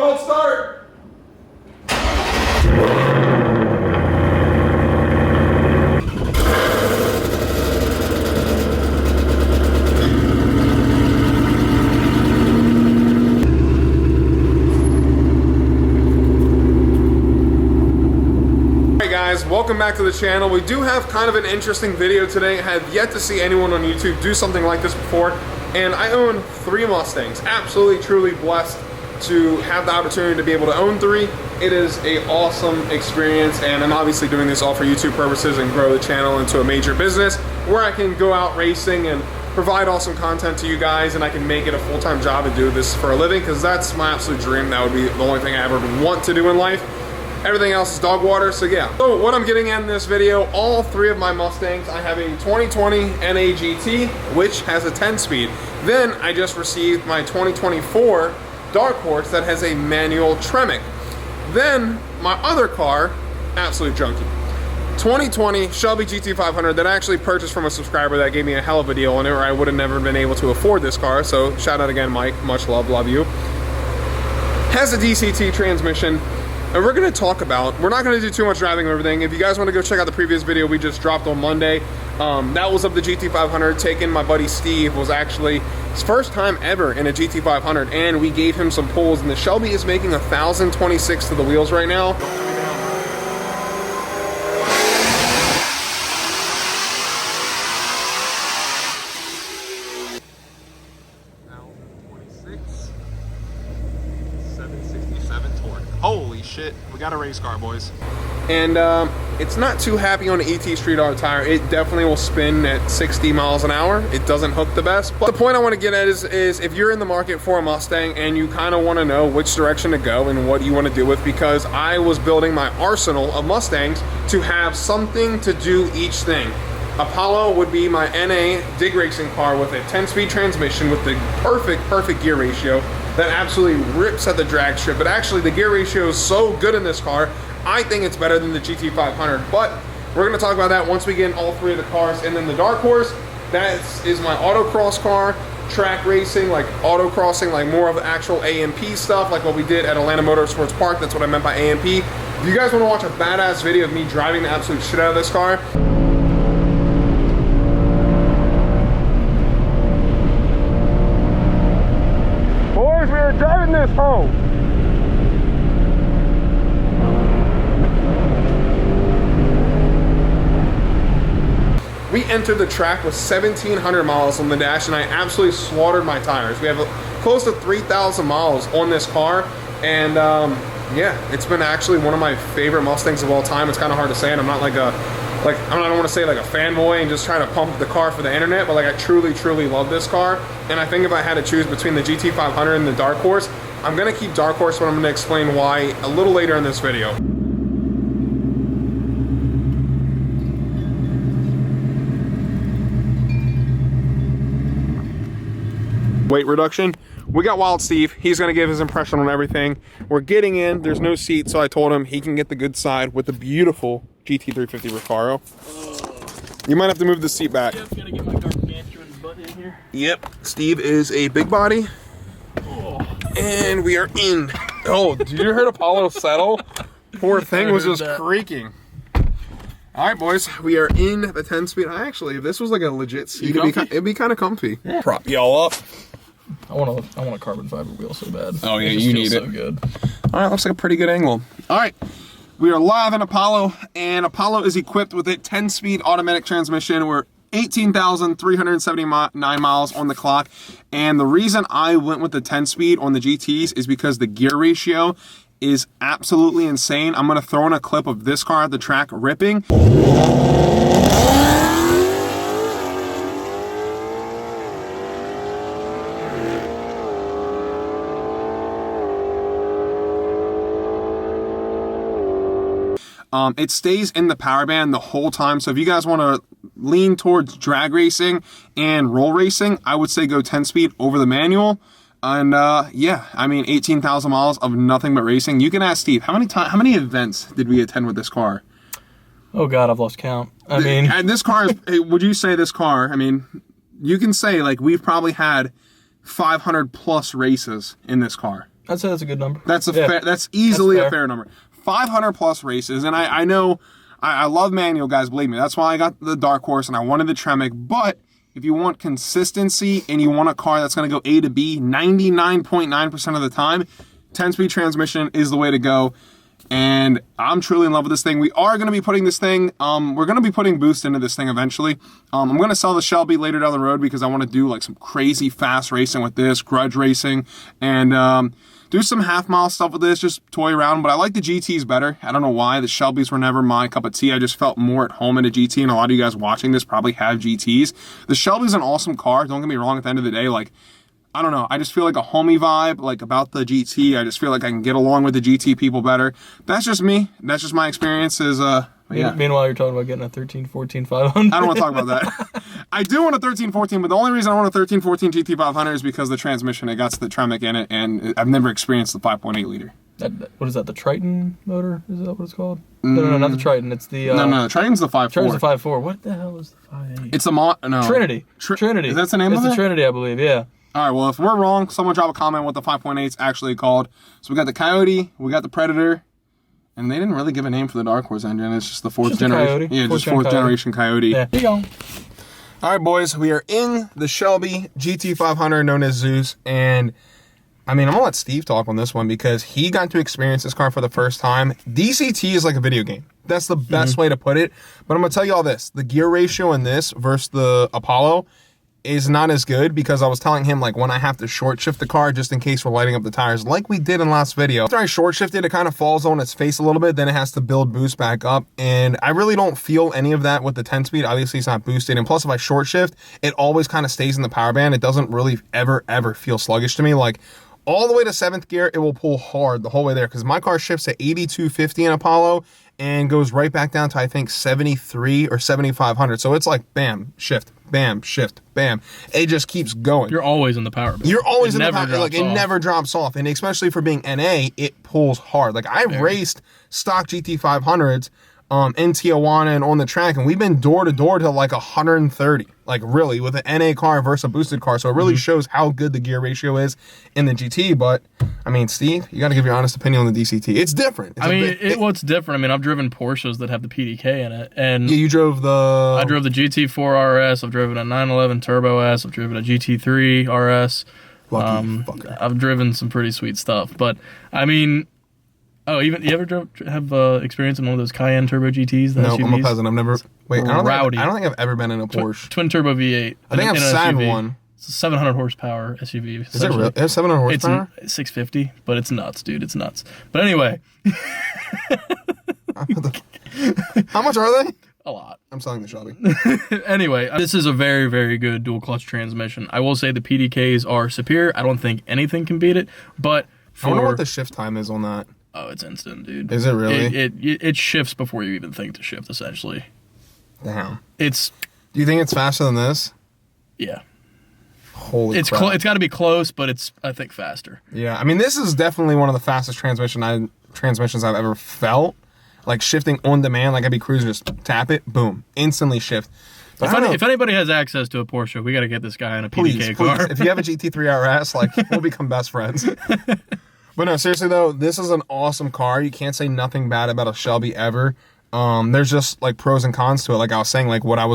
Cold start! Welcome back to the channel. We do have kind of an interesting video today. I have yet to see anyone on YouTube do something like this before, and I own 3 Mustangs. Absolutely, truly blessed to have the opportunity to be able to own 3. It is an awesome experience, and I'm obviously doing this all for YouTube purposes and grow the channel into a major business where I can go out racing and provide awesome content to you guys, and I can make it a full-time job and do this for a living, because that's my absolute dream. That would be the only thing I ever want to do in life. Everything else is dog water, so yeah. So what I'm getting at in this video, all 3 of my Mustangs, I have a 2020 NA GT, which has a 10-speed. Then I just received my 2024 Dark Horse that has a manual Tremec. Then my other car, absolute junkie, 2020 Shelby GT500 that I actually purchased from a subscriber that gave me a hell of a deal on it, or I would have never been able to afford this car. So shout out again, Mike, much love you. Has a DCT transmission. And we're going to talk about, we're not going to do too much driving and everything. If you guys want to go check out the previous video we just dropped on Monday, that was of the GT500. Taken my buddy Steve, was actually his first time ever in a GT500, and we gave him some pulls, and the Shelby is making 1,026 to the wheels right now. Holy shit, we got a race car, boys. And it's not too happy on the ET Street R tire. It definitely will spin at 60 miles an hour. It doesn't hook the best. But the point I want to get at is if you're in the market for a Mustang and you kind of want to know which direction to go and what you want to do with, because I was building my arsenal of Mustangs to have something to do each thing. Apollo would be my NA dig racing car with a 10-speed transmission with the perfect gear ratio that absolutely rips at the drag strip. But actually the gear ratio is so good in this car, I think it's better than the GT500. But we're going to talk about that once we get in all 3 of the cars. And then the Dark Horse, that is my autocross car, track racing, like autocrossing, like more of the actual AMP stuff, like what we did at Atlanta Motorsports Park. That's what I meant by AMP. If you guys want to watch a badass video of me driving the absolute shit out of this car, driving this home. We entered the track with 1,700 miles on the dash, and I absolutely slaughtered my tires. We have close to 3,000 miles on this car, and yeah, it's been actually one of my favorite Mustangs of all time. It's kind of hard to say, and I'm not like a I don't want to say like a fanboy and just trying to pump the car for the internet, but like I truly love this car. And I think if I had to choose between the GT500 and the Dark Horse, I'm going to keep Dark Horse, but I'm going to explain why a little later in this video. Weight reduction. We got Wild Steve. He's going to give his impression on everything. We're getting in. There's no seat, so I told him he can get the good side with the beautiful GT350 Recaro. You might have to move the seat back. Yep, gotta get my gargantuan butt in here. Yep, Steve is a big body. Oh. And we are in. Oh, did you hear Apollo settle? Poor thing was just creaking. All right, boys, we are in the 10-speed. Actually, if this was like a legit seat, it'd be kind of comfy. Yeah. Prop y'all up. I want a carbon fiber wheel so bad. Oh yeah, you need it. So good. All right, looks like a pretty good angle. All right. We are live in Apollo, and Apollo is equipped with a 10-speed automatic transmission. We're 18,379 miles on the clock, and the reason I went with the 10-speed on the GTs is because the gear ratio is absolutely insane. I'm going to throw in a clip of this car at the track ripping. It stays in the power band the whole time, so if you guys want to lean towards drag racing and roll racing, I would say go 10-speed over the manual. And yeah, I mean 18,000 miles of nothing but racing. You can ask Steve, how many events did we attend with this car? Oh God, I've lost count. I mean, and this car, would you say this car, I mean, you can say like we've probably had 500 plus races in this car. I'd say that's a good number. That's that's easily a fair number. 500 plus races, and I know I love manual guys, believe me. That's why I got the Dark Horse and I wanted the Tremec. But if you want consistency and you want a car that's going to go A to B 99.9% of the time, 10-speed transmission is the way to go. And I'm truly in love with this thing. We are going to be putting this thing, we're going to be putting boost into this thing eventually. I'm going to sell the Shelby later down the road because I want to do like some crazy fast racing with this, grudge racing, and do some half-mile stuff with this, just toy around. But I like the GTs better. I don't know why. The Shelbys were never my cup of tea. I just felt more at home in a GT, and a lot of you guys watching this probably have GTs. The Shelby's an awesome car. Don't get me wrong, at the end of the day, like, I don't know. I just feel like a homey vibe, like about the GT. I just feel like I can get along with the GT people better. That's just me. That's just my experiences. Yeah. Meanwhile, you're talking about getting a 13, 14, 500. I don't want to talk about that. I do want a 13, 14, but the only reason I want a 13, 14 GT 500 is because of the transmission. It got the Tremec in it, and I've never experienced the 5.8 liter. What is that? The Triton motor? Is that what it's called? No, not the Triton. It's the no. Triton's the 5.4. Triton's the 5.4. What the hell is the 5.8? It's a no. Trinity. Trinity. Is that the name of it? It's the Trinity, I believe. Yeah. All right, well, if we're wrong, someone drop a comment what the 5.8 is actually called. So we got the Coyote, we got the Predator, and they didn't really give a name for the Dark Horse engine. It's just the fourth generation. Yeah, just fourth generation Coyote. Yeah, here you go. All right, boys, we are in the Shelby GT500, known as Zeus, and I mean, I'm gonna let Steve talk on this one because he got to experience this car for the first time. DCT is like a video game. That's the best way to put it. But I'm gonna tell you all this: the gear ratio in this versus the Apollo is not as good, because I was telling him, like, when I have to short shift the car just in case we're lighting up the tires, like we did in last video. After I short shifted, it kind of falls on its face a little bit, then it has to build boost back up, and I really don't feel any of that with the 10-speed. Obviously, it's not boosted, and plus, if I short shift, it always kind of stays in the power band. It doesn't really ever feel sluggish to me. Like, all the way to 7th gear, it will pull hard the whole way there, because my car shifts at 8250 in Apollo and goes right back down to, I think, 73 or 7500. So it's like, bam, shift, bam, shift, bam. It just keeps going. You're always in the power band. You're always in the power band. Like, it never drops off. And especially for being NA, it pulls hard. Like, I've raced stock GT500s in Tijuana and on the track, and we've been door to door to like 130, like really, with an NA car versus a boosted car. So it really shows how good the gear ratio is in the GT. But I mean, Steve, you got to give your honest opinion on the DCT. It's different. What's different? I mean, I've driven Porsches that have the PDK in it, and yeah, you drove the. I drove the GT4 RS. I've driven a 911 Turbo S. I've driven a GT3 RS. Lucky fucker. I've driven some pretty sweet stuff, but I mean. Oh, even you ever have experience in one of those Cayenne Turbo GTs? No, SUVs? I'm a peasant. I've never. Wait, I don't think I've ever been in a Porsche. Twin turbo V8. I think I've sat in one. It's a 700 horsepower SUV. Is it really? It has 700 horsepower? It's 650, but it's nuts, dude. It's nuts. But anyway. How much are they? A lot. I'm selling the Shelby. Anyway, this is a very, very good dual clutch transmission. I will say the PDKs are superior. I don't think anything can beat it, but I wonder what the shift time is on that. Oh, it's instant, dude. Is it really? It shifts before you even think to shift, essentially. Damn. Do you think it's faster than this? Yeah. Holy crap. It's got to be close, but it's, I think, faster. Yeah, I mean, this is definitely one of the fastest transmissions I've ever felt. Like, shifting on demand, like I'd be cruising, just tap it, boom, instantly shift. If anybody has access to a Porsche, we got to get this guy in a PDK car. Please. If you have a GT3 RS, like, we'll become best friends. But no, seriously though, this is an awesome car. You can't say nothing bad about a Shelby ever. There's just like pros and cons to it. Like I was saying, like what I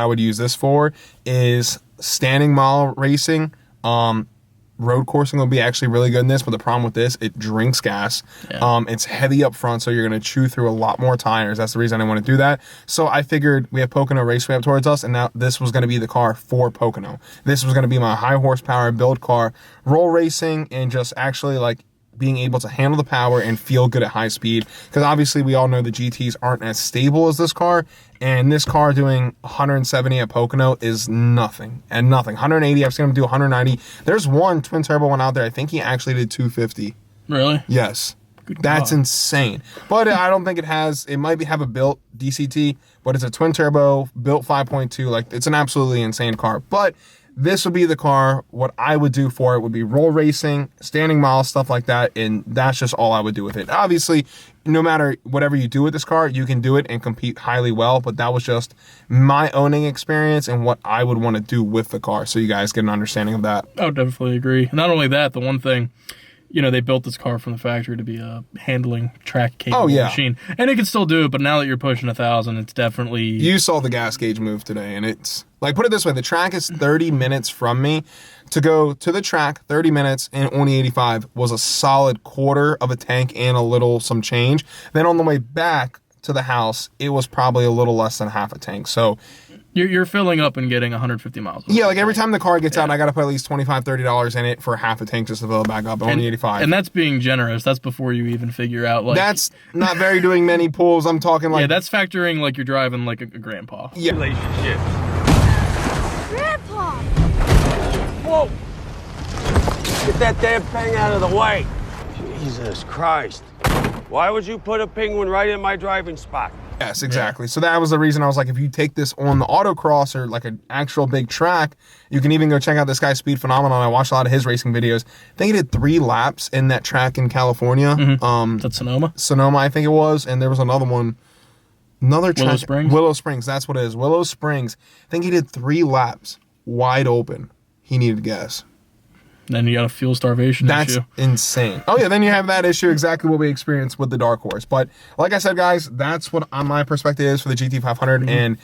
would use this for is standing mile racing. Road coursing will be actually really good in this, but the problem with this, it drinks gas. Yeah. It's heavy up front, so you're going to chew through a lot more tires. That's the reason I didn't want to do that. So I figured we have Pocono Raceway up towards us, and now this was going to be the car for Pocono. This was going to be my high horsepower build car, roll racing, and just actually like being able to handle the power and feel good at high speed. Because obviously we all know the GTs aren't as stable as this car, and this car doing 170 at Pocono is nothing. And nothing. 180, I've seen him do 190. There's one twin turbo one out there. I think he actually did 250. Really? Yes. That's insane. But I don't think it might have a built DCT, but it's a twin turbo, built 5.2. Like, it's an absolutely insane car. But this would be the car. What I would do for it would be roll racing, standing miles, stuff like that, and that's just all I would do with it. Obviously, no matter whatever you do with this car, you can do it and compete highly well, but that was just my owning experience and what I would want to do with the car, so you guys get an understanding of that. I would definitely agree. Not only that, the one thing, you know, they built this car from the factory to be a handling track capable machine, and it can still do it. But now that you're pushing 1,000, it's definitely. You saw the gas gauge move today, and it's like, put it this way: the track is 30 minutes from me. To go to the track, 30 minutes and only 85 was a solid quarter of a tank and some change. Then on the way back to the house, it was probably a little less than half a tank. So. You're filling up and getting 150 miles. Yeah, like every time the car gets out, I got to put at least $25, $30 in it for half a tank just to fill it back up. Only 85. And that's being generous. That's before you even figure out like. That's not very doing many pulls. I'm talking like. Yeah, that's factoring like you're driving like a grandpa. Yeah. Relationship. Grandpa! Whoa! Get that damn thing out of the way. Jesus Christ. Why would you put a penguin right in my driving spot? Yes, exactly. So that was the reason I was like, if you take this on the autocross or like an actual big track, you can even go check out this guy's Speed Phenomenon. I watched a lot of his racing videos. I think he did 3 laps in that track in California. That's Sonoma? Sonoma, I think it was. And there was another one. Another track. Willow Springs? Willow Springs, that's what it is. Willow Springs. I think he did 3 laps wide open. He needed gas. Then you got a fuel starvation That's issue. insane. Oh yeah, then you have that issue, exactly what we experienced with the Dark Horse. But like I said, guys, that's what my perspective is for the GT500. And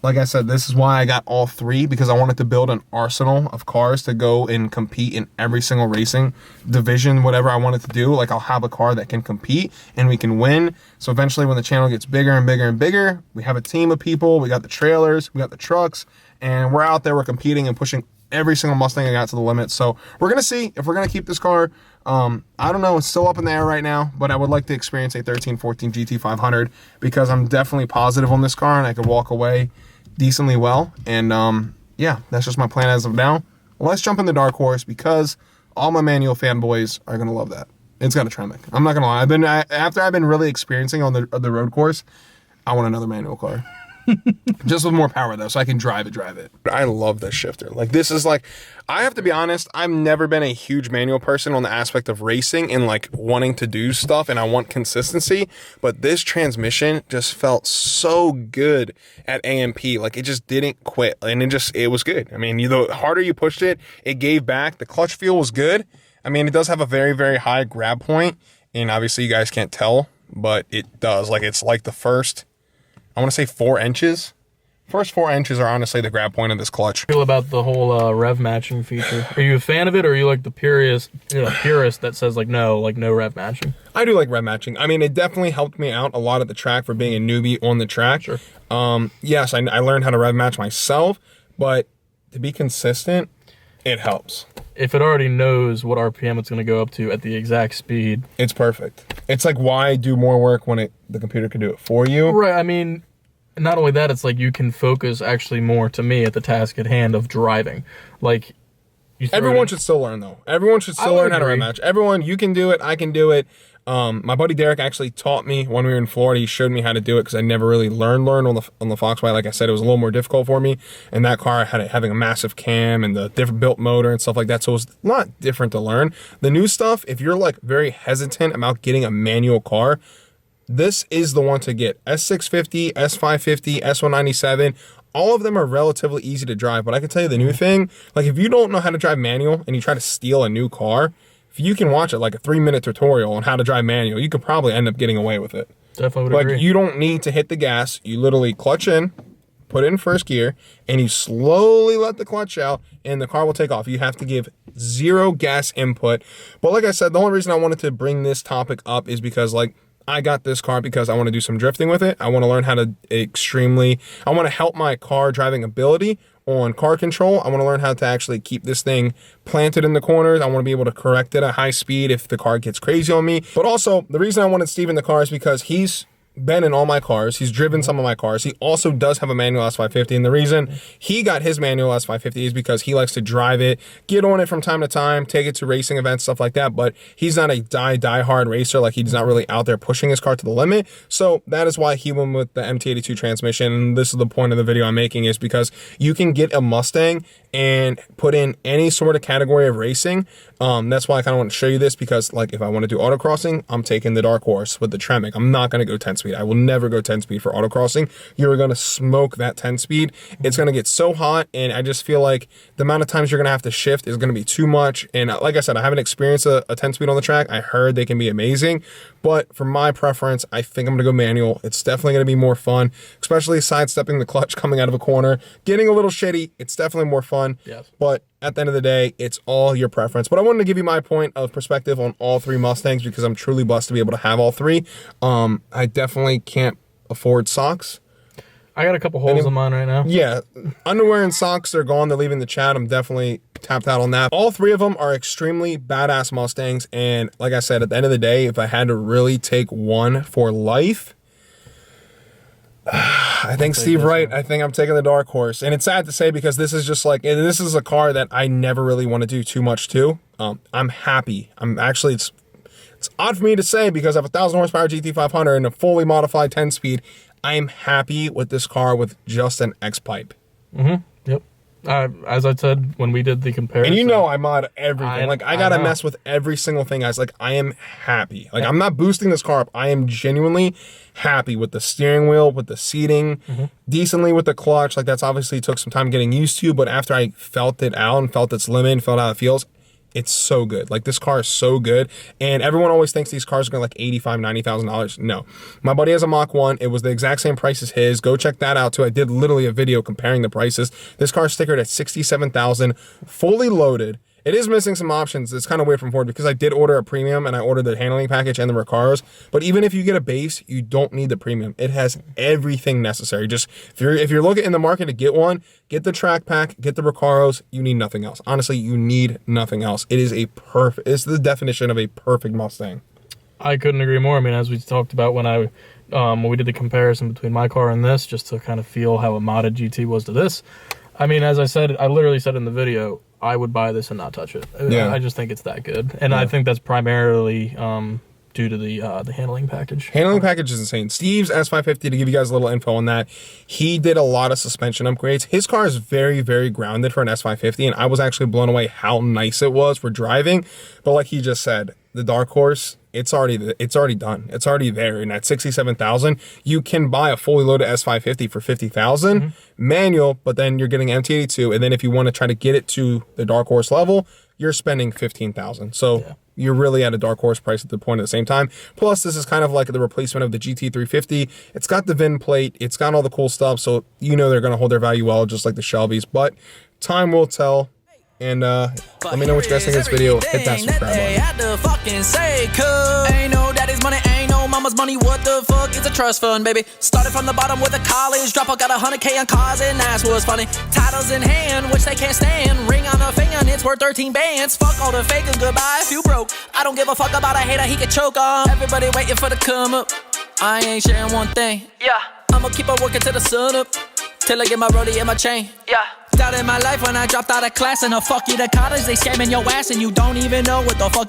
like I said, this is why I got all 3, because I wanted to build an arsenal of cars to go and compete in every single racing division, whatever I wanted to do. Like, I'll have a car that can compete and we can win. So eventually when the channel gets bigger and bigger and bigger, we have a team of people, we got the trailers, we got the trucks, and we're out there, we're competing and pushing every single Mustang I got to the limit. So we're going to see if we're going to keep this car. I don't know. It's still up in the air right now, but I would like to experience a 1314 GT500 because I'm definitely positive on this car and I could walk away decently well. And yeah, that's just my plan as of now. Let's jump in the Dark Horse because all my manual fanboys are going to love that. It's got a Tremec. I'm not going to lie. After I've been really experiencing on the road course, I want another manual car. Just with more power though, so I can drive it. I love this shifter. Like, this is like, I have to be honest, I've never been a huge manual person on the aspect of racing and like wanting to do stuff, and I want consistency, but this transmission just felt so good at AMP. Like, it just didn't quit, and it was good. I mean, the harder you pushed it, it gave back. The clutch feel was good. I mean, it does have a very, very high grab point, and obviously you guys can't tell, but it does. Like, it's like the first, I want to say 4 inches. First 4 inches are honestly the grab point of this clutch. Feel about the whole rev matching feature. Are you a fan of it, or are you like the purist that says like no rev matching? I do like rev matching. I mean, it definitely helped me out a lot at the track for being a newbie on the track. Sure. Yes, I learned how to rev match myself, but to be consistent, it helps. If it already knows what RPM it's going to go up to at the exact speed, it's perfect. It's like, why do more work when the computer can do it for you? Right. I mean, not only that, it's like you can focus actually more, to me, at the task at hand of driving. Like, everyone should still learn though. Everyone should still learn how to rev match. Everyone, you can do it. I can do it. My buddy Derek actually taught me when we were in Florida. He showed me how to do it because I never really learned on the Foxway. Like I said, it was a little more difficult for me. And that car having a massive cam and the different built motor and stuff like that. So it was a lot different to learn. The new stuff, if you're like very hesitant about getting a manual car, this is the one to get. S650, S550, S197. All of them are relatively easy to drive. But I can tell you the new thing, like if you don't know how to drive manual and you try to steal a new car, if you can watch it like a 3-minute tutorial on how to drive manual, you could probably end up getting away with it. Definitely would agree. You don't need to hit the gas. You literally clutch in, put it in first gear, and you slowly let the clutch out, and the car will take off. You have to give 0 gas input. But like I said, the only reason I wanted to bring this topic up is because, like, I got this car because I want to do some drifting with it. I want to learn how to I want to help my car driving ability on car control. I want to learn how to actually keep this thing planted in the corners. I want to be able to correct it at high speed if the car gets crazy on me. But also, the reason I wanted Steve in the car is because he's been in all my cars. He's driven some of my cars. He also does have a manual S550, and the reason he got his manual S550 is because he likes to drive it, get on it from time to time, take it to racing events, stuff like that, but he's not a die-hard racer. Like, he's not really out there pushing his car to the limit, so that is why he went with the MT82 transmission. And this is the point of the video I'm making, is because you can get a Mustang and put in any sort of category of racing. That's why I kind of want to show you this, because like if I want to do autocrossing, I'm taking the dark horse with the Tremec. I'm not going to go 10 speed. I will never go 10 speed for autocrossing. You're going to smoke that 10 speed. It's going to get so hot, and I just feel like the amount of times you're going to have to shift is going to be too much. And like I said, I haven't experienced a 10 speed on the track. I heard they can be amazing, but for my preference, I think I'm going to go manual. It's definitely going to be more fun, especially sidestepping the clutch coming out of a corner, getting a little shitty. It's definitely more fun. Yes. But at the end of the day, it's all your preference. But I wanted to give you my point of perspective on all three Mustangs, because I'm truly blessed to be able to have all three. I definitely can't afford socks. I got a couple holes in mine right now. Yeah, underwear and socks, they're gone. They're leaving the chat. I'm definitely tapped out on that. All three of them are extremely badass Mustangs. And like I said, at the end of the day, if I had to really take one for life, I think Steve Wright. I think I'm taking the dark horse. And it's sad to say, because this is just like, this is a car that I never really want to do too much to. I'm happy. I'm actually, it's odd for me to say, because I have a 1,000 horsepower GT500 and a fully modified 10 speed. I am happy with this car with just an X-Pipe. Yep. As I said when we did the comparison. And you know I mod everything. I gotta mess with every single thing, guys. Like, I am happy. Like, I'm not boosting this car up. I am genuinely happy with the steering wheel, with the seating, decently with the clutch. Like, that's obviously took some time getting used to, but after I felt it out and felt its limit and felt how it feels, it's so good. Like, this car is so good. And everyone always thinks these cars are going to like $85,000, $90,000. No. My buddy has a Mach 1. It was the exact same price as his. Go check that out too. I did literally a video comparing the prices. This car is stickered at $67,000, fully loaded. It is missing some options. It's kind of weird from Ford, because I did order a premium and I ordered the handling package and the Recaros. But even if you get a base, you don't need the premium. It has everything necessary. Just if you're looking in the market to get one, get the track pack, get the Recaros. You need nothing else. Honestly, you need nothing else. It is it's the definition of a perfect Mustang. I couldn't agree more. I mean, as we talked about when we did the comparison between my car and this, just to kind of feel how a modded GT was to this. I mean, as I said, I literally said in the video, I would buy this and not touch it. Yeah. I just think it's that good. And I think that's primarily due to the handling package. Handling package is insane. Steve's S550, to give you guys a little info on that, he did a lot of suspension upgrades. His car is very, very grounded for an S550, and I was actually blown away how nice it was for driving. But like he just said, the dark horse, it's already done. It's already there. And at $67,000, you can buy a fully loaded S550 for $50,000 manual, but then you're getting MT82. And then if you want to try to get it to the dark horse level, you're spending $15,000. So you're really at a dark horse price at the point at the same time. Plus, this is kind of like the replacement of the GT350. It's got the VIN plate. It's got all the cool stuff. So you know they're going to hold their value well, just like the Shelbys. But time will tell. And let me know what you guys think of this video. Hit that subscribe button. Ain't no daddy's money, ain't no mama's money. What the fuck is a trust fund, baby? Started from the bottom with a college dropout, got 100K on cars, and that's what's funny. Titles in hand, which they can't stand. Ring on a finger, and it's worth 13 bands. Fuck all the fakers, goodbye if you broke. I don't give a fuck about a hater, he can choke on. Everybody waiting for the come up. I ain't sharing one thing. Yeah, I'ma keep on working till the sun up, till I get my rollie and my chain. Yeah. Started my life when I dropped out of class, and fuck you to college, they scamming your ass, and you don't even know what the fuck you